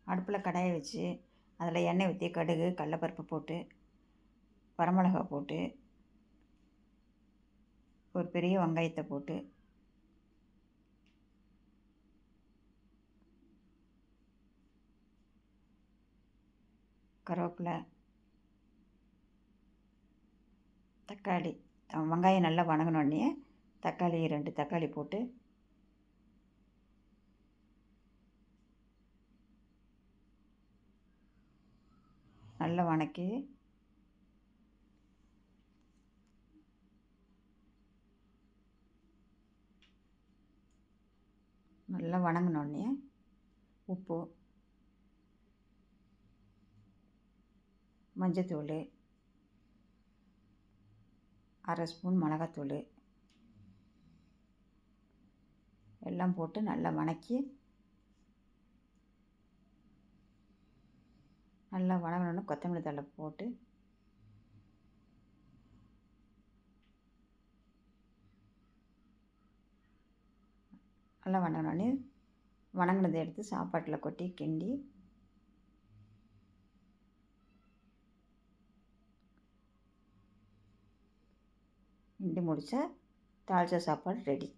அடுப்பில் கடாயை வச்சு அதில் எண்ணெய் ஊற்றி கடுகு கடலப்பருப்பு போட்டு வரமிளகா போட்டு ஒரு பெரிய வெங்காயத்தை போட்டு கருவேப்பிலை தக்காளி வெங்காயம் நல்லா வணங்கினோடனே தக்காளி 2 தக்காளி போட்டு நல்லா வணக்கி நல்லா வணங்கினோடனே உப்பு மஞ்சத்தூள் 1/2 ஸ்பூன் மிளகாத்தூள் எல்லாம் போட்டு நல்லா வணக்கி நல்லா வணங்கினோடனே கொத்தமல்லி தழை போட்டு நல்லா வணங்கினோடனே வணங்கினதை எடுத்து சாப்பாட்டில் கொட்டி கிண்டி முடித்தா தாளித்த சாப்பாடு ரெடி.